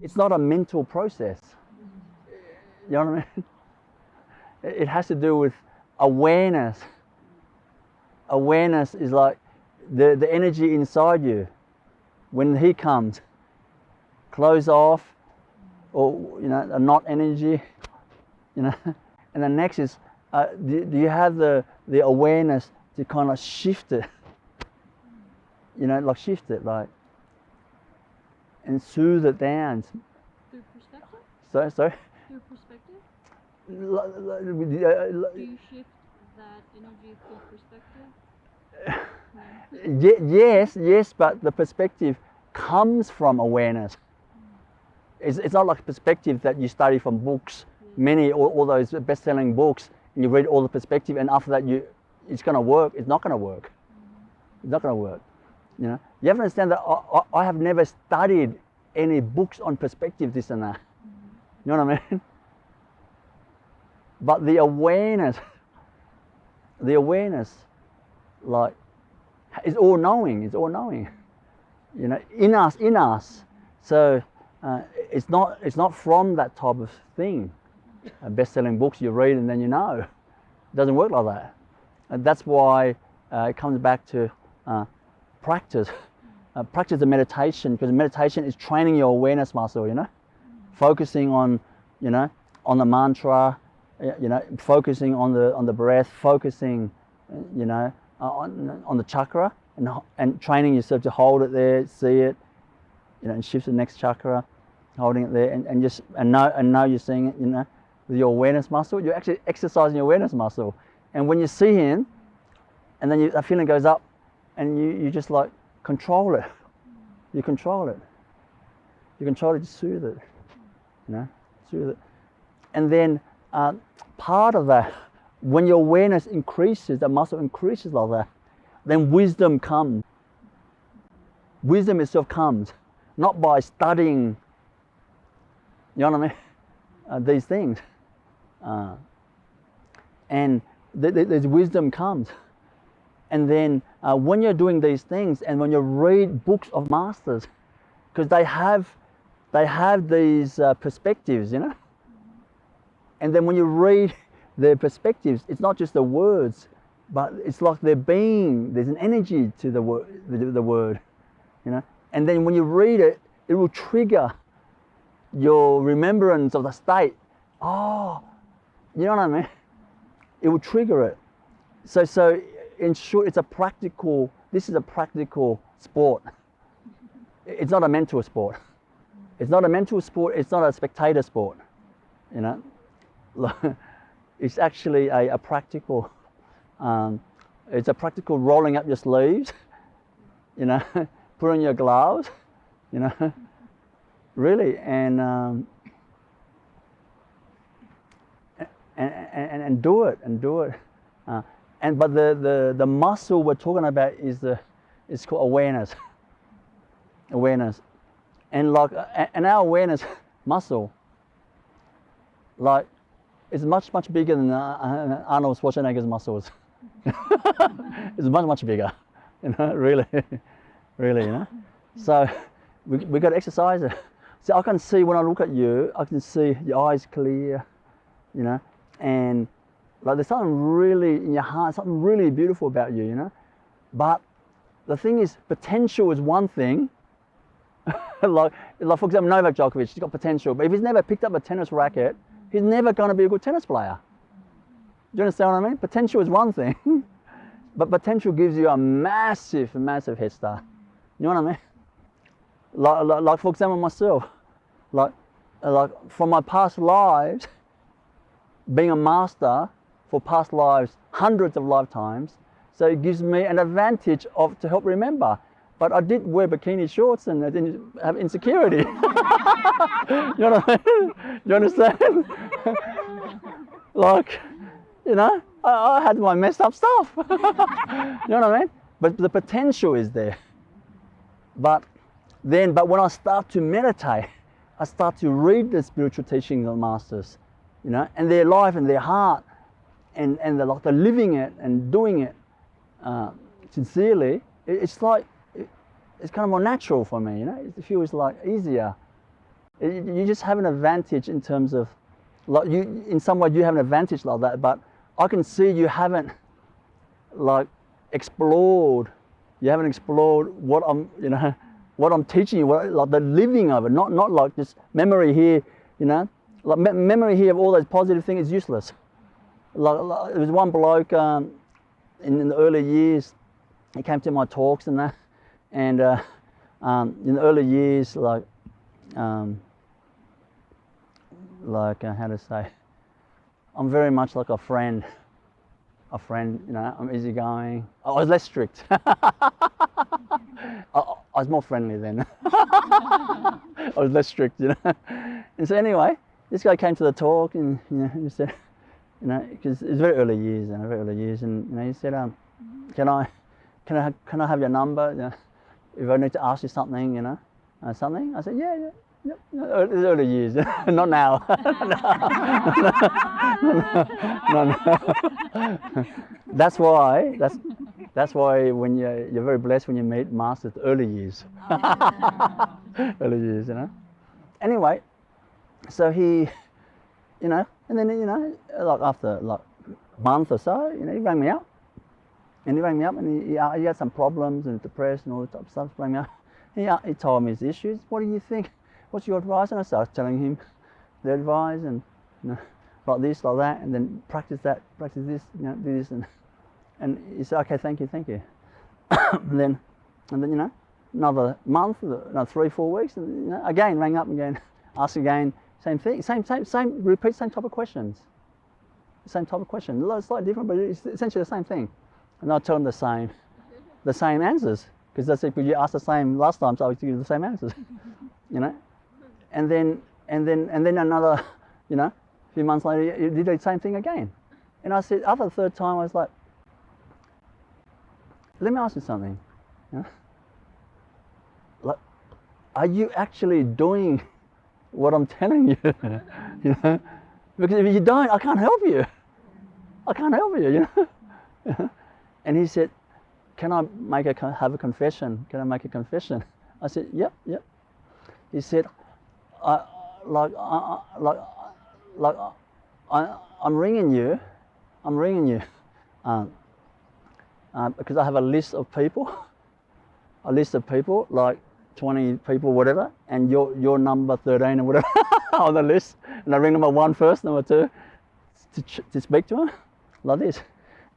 It's not a mental process. You know what I mean? It has to do with awareness. Awareness is like the energy inside you. When he comes, close off, or a not energy, And the next is, do you have the awareness to kind of shift it? Like shift it, like, and soothe it down. Through perspective? Sorry? Through perspective? Do you shift that energy through perspective? Yes, but the perspective comes from awareness. It's not like perspective that you study from books, all those best-selling books, and you read all the perspective, and after that it's going to work. It's not going to work. It's not going to work. You have to understand that I have never studied any books on perspective, this and that. You know what I mean? But the awareness, like, is all knowing. It's all knowing. In us. So it's not from that type of thing. Best-selling books you read and then you know. It doesn't work like that. And that's why it comes back to practice. Practice the meditation, because meditation is training your awareness muscle. Focusing on, on the mantra, focusing on the breath, focusing, on the chakra, and training yourself to hold it there, see it, and shift to the next chakra, holding it there, and know you're seeing it, with your awareness muscle. You're actually exercising your awareness muscle, and when you see him, and then that feeling goes up, and you just like control it. You control it. You control it to soothe it. Soothe it, and then part of that, when your awareness increases, the muscle increases like that, then wisdom comes. Wisdom itself comes, not by studying, you know what I mean, these things. And there's wisdom comes. And then when you're doing these things, and when you read books of masters, because they have these perspectives, And then when you read their perspectives, it's not just the words, but it's like there's an energy to the word, And then when you read it, it will trigger your remembrance of the state. Oh, you know what I mean? It will trigger it. So in short, this is a practical sport. It's not a mental sport. It's not a mental sport, it's not a spectator sport, It's actually a practical, it's a practical rolling up your sleeves, put on your gloves, really, and do it, but the muscle we're talking about is called awareness, and our awareness muscle, like, it's much bigger than Arnold Schwarzenegger's muscles. It's much bigger, really, So we got to exercise it. So I can see when I look at you, I can see your eyes clear, and like there's something really in your heart, something really beautiful about you, But the thing is, potential is one thing. like for example, Novak Djokovic, he's got potential, but if he's never picked up a tennis racket, he's never going to be a good tennis player. Do you understand what I mean? Potential is one thing, but potential gives you a massive head start. You know what I mean? Like for example, myself, like from my past lives, being a master for past lives, hundreds of lifetimes, so it gives me an advantage to help remember. But I did wear bikini shorts and I didn't have insecurity. You know what I mean? You understand? Like, I had my messed up stuff. You know what I mean? But the potential is there. But when I start to meditate, I start to read the spiritual teachings of the masters, and their life and their heart, and they're living it and doing it sincerely. It's like, it's kind of more natural for me, It feels like easier. You just have an advantage in terms of, like you, in some way you have an advantage like that, but I can see you haven't like explored. You haven't explored what I'm, you know, what I'm teaching you, like the living of it, not like just memory here, you know, like memory here of all those positive things is useless. Like there was one bloke in the early years, he came to my talks and that, and in the early years, like how to say, I'm very much like a friend, you know, I'm easygoing. I was less strict. I was more friendly then. I was less strict, you know. And so anyway, this guy came to the talk and, you know, he said, you know, because it was very early years, and you know, he said, can I have your number? You know, if I need to ask you something, you know, something. I said, yeah. Yep. It was early years, not now. No. That's why when you're very blessed when you meet masters early years. Early years, you know. Anyway, so he, you know, and then, you know, like after like a month or so, you know, he rang me up. And he had some problems and depressed and all that type of stuff. He rang me up. He told me his issues. What do you think? What's your advice? And I started telling him the advice, and, you know, like this, like that, and then practice that, practice this, you know, do this, and he said, okay, thank you. and then, you know, another month, another 3-4 weeks, and, you know, again rang up again, asked again, same thing, same repeat, same type of questions, same type of question. It's slightly different, but it's essentially the same thing. And I tell them the same answers, because that's it. You asked the same last time, so I give you the same answers, you know. And then another, you know, a few months later, you did the same thing again. And I said, after the third time, I was like, let me ask you something. You know? Like, are you actually doing what I'm telling you? You know? Because if you don't, I can't help you. You know. And he said, can I have a confession? Can I make a confession? I said, yep. He said, I'm ringing you, because I have a list of people, like 20 people, whatever, and you're number 13 or whatever on the list, and I ring number 1 first, number 2, to speak to him, like this.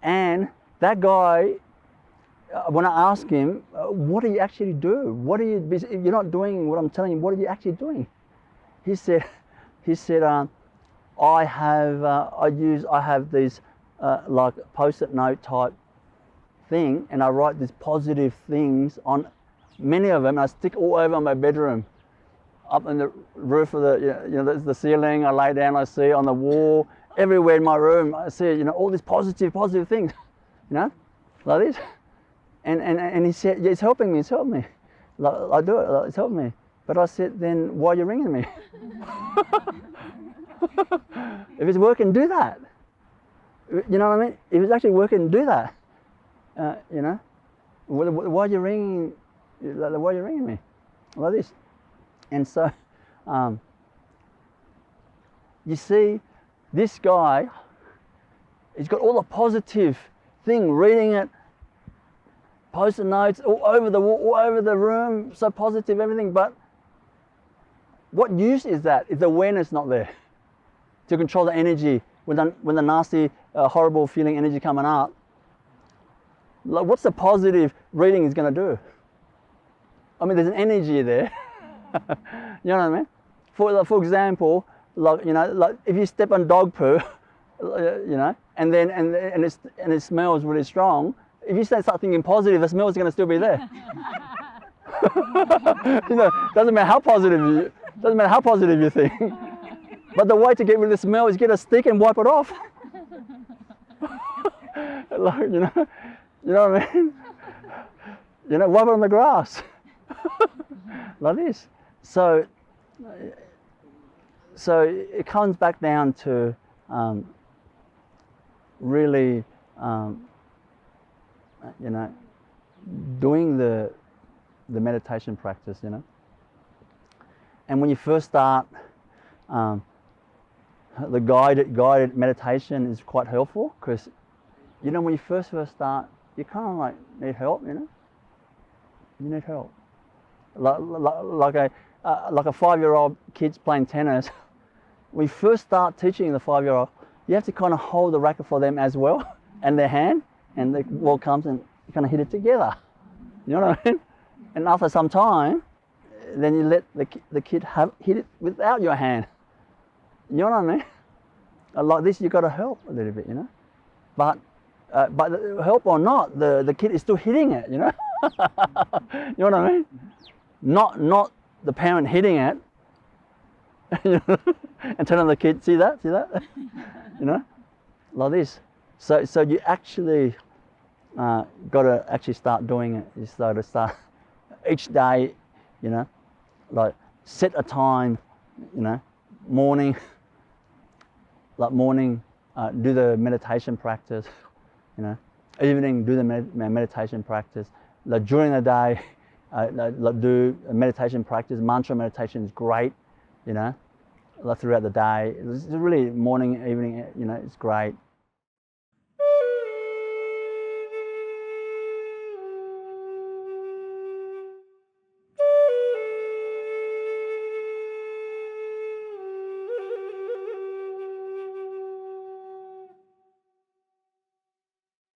And that guy, when I asked him, what do you actually do? If you're not doing what I'm telling you, what are you actually doing? He said, I have these like post-it note type thing, and I write these positive things on many of them. And I stick all over my bedroom, up in the roof of the ceiling. I lay down, I see on the wall, everywhere in my room. I see, you know, all these positive things, you know, like this. And he said, yeah, it's helping me. Like, I do it, like, it's helping me. But I said, then why are you ringing me? If it's working, do that. You know what I mean? If it's actually working, do that. You know, why are you ringing? Why are you ringing me? Like this. And so, you see, this guy, he's got all the positive thing, reading it, post-it notes all over the wall, all over the room, so positive, everything. But what use is that if the awareness not there to control the energy when the nasty, horrible feeling energy coming up? Like, what's the positive reading is going to do? I mean, there's an energy there. You know what I mean? For example, like, you know, like if you step on dog poo, you know, and it smells really strong. If you start thinking positive, the smell is going to still be there. You know, doesn't matter how positive you think. But the way to get rid of the smell is get a stick and wipe it off. Like, you know what I mean? You know, wipe it on the grass. Like this. So it comes back down to really, you know, doing the meditation practice, you know. And when you first start, the guided meditation is quite helpful, because you know, when you first start, you kind of like need help, you know. You need help. Like a 5-year-old kid's playing tennis. When you first start teaching the 5-year-old, you have to kind of hold the racket for them as well, and their hand, and the ball comes and you kind of hit it together. You know what I mean? And after some time, then you let the kid hit it without your hand. You know what I mean? Like this, you got to help a little bit, you know. But help or not, the kid is still hitting it, you know. You know what I mean? Not the parent hitting it, you know, and telling the kid, see that, you know, like this. So you actually got to actually start doing it. You start each day, you know, like set a time, you know, morning, do the meditation practice, you know, evening do the meditation practice. Like during the day, do a meditation practice. Mantra meditation is great, you know, like throughout the day. It's really morning, evening, you know, it's great.